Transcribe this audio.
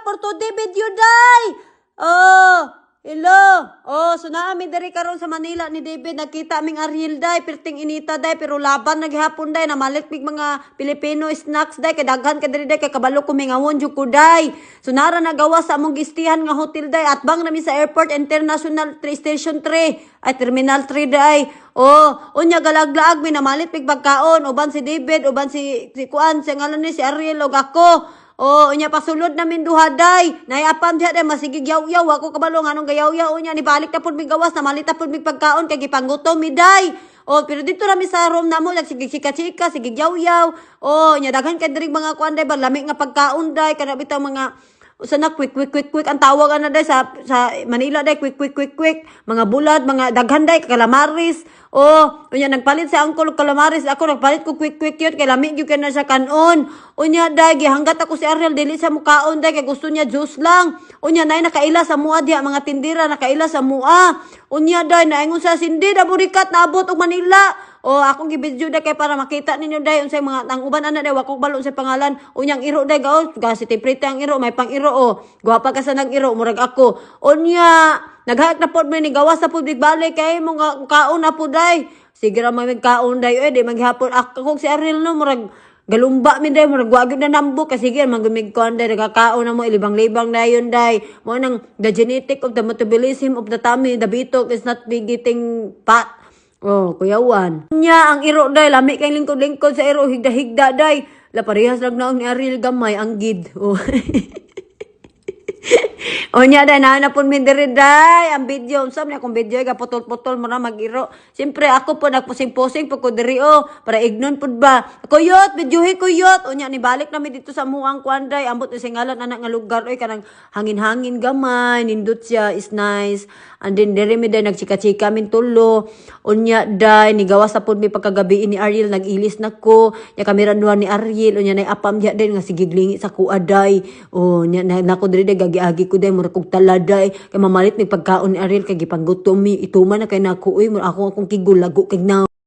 for today video day. Oh, hello. Oh, so naami diri karon sa Manila ni David nakita aming Ariel day, perting inita day pero laban naghapon day namalit mig mga Filipino snacks day kay daghan ka diri day kay kabalo ko mingawon jud ko day. So nara nagawa sa among gistihan nga hotel day at bang nami sa Airport International Station 3 ay Terminal 3 day. Oh, unya galaglaag mi namalit mig pagkaon uban si David uban si Kuan si ngalan ni si Ariel ug ako. Oh, unya pasulod namin duha day. Naiapam diha day masigig yaw-yaw ako kabalo nganong gayaw-yaw unya ni balik ta pud mig gawas na malita pud mig pagkaon kay gipanggutom mi day. Oh, pero dito rami sa room namo sige chika-chika, sige yaw-yaw. Oh, nya daghan kay diri mga kuan day ba lami nga pagkaon day kana bitaw mga usa na quick ang tawag ana day sa Manila day quick mga bulad mga daghan day kalamaris. Oh, unya nagpalit sa angkol kalamaris ako nagpalit ko quick yun kay lami gyud na siya kanon. Unya day gihanggat ako si Ariel dili sa mukaon day kay gusto niya juice lang. Unya nay nakaila sa mua diha mga tindira nakaila sa mua. Unya day naingon sa sindi na burikat naabot og Manila. Oh, akong gibidyo day kay para makita ninyo day unsay mga ang uban ana day wako balo unsay pangalan. Unyang iro day gaon si Tiprete ang iro may pang iro oh. Gwapa ka sa nag-iro murag ako. Unya naghaak na pod ni gawas sa public balik kay mo nga kaon na po day. Sige ra may kaon day di maghapon ako si Ariel no murag galumba mi day murag wag na nambo kasi sige magumig kon day nagakaon na mo ilibang-libang dayon day. Mo nang the genetic of the metabolism of the tummy the bitok is not be getting fat. Oh, kuyawan. Nya ang iro day lami kay lingkod-lingkod sa iro higda-higda day. La parehas lang naong ni Ariel gamay ang gid. Oh. Onya day na pud mi diri day ang video unsam ni akong video ga putol-putol mo na mag-iro. Siyempre ako po nagposing-posing pud ko diri oh para ignon pud ba. Kuyot videohi kuyot unya ni balik na mi dito sa muang kuanday ambot ni singalan anak nga lugar oy kanang hangin-hangin gamay nindot siya is nice. And then diri mi day nagchika-chika min tulo. Unya day ni gawas sa pud mi pagkagabi ni Ariel nagilis nako. Ya kamera duha ni Ariel unya nay apam diha day nga sigiglingi sa kuaday. Oh nya nako diri day gagi-agi ko day mura kog taladay kay mamalit mi pagkaon ni Ariel kay gipanggutom mi ituman na kay nako uy mura akong kigulago kay na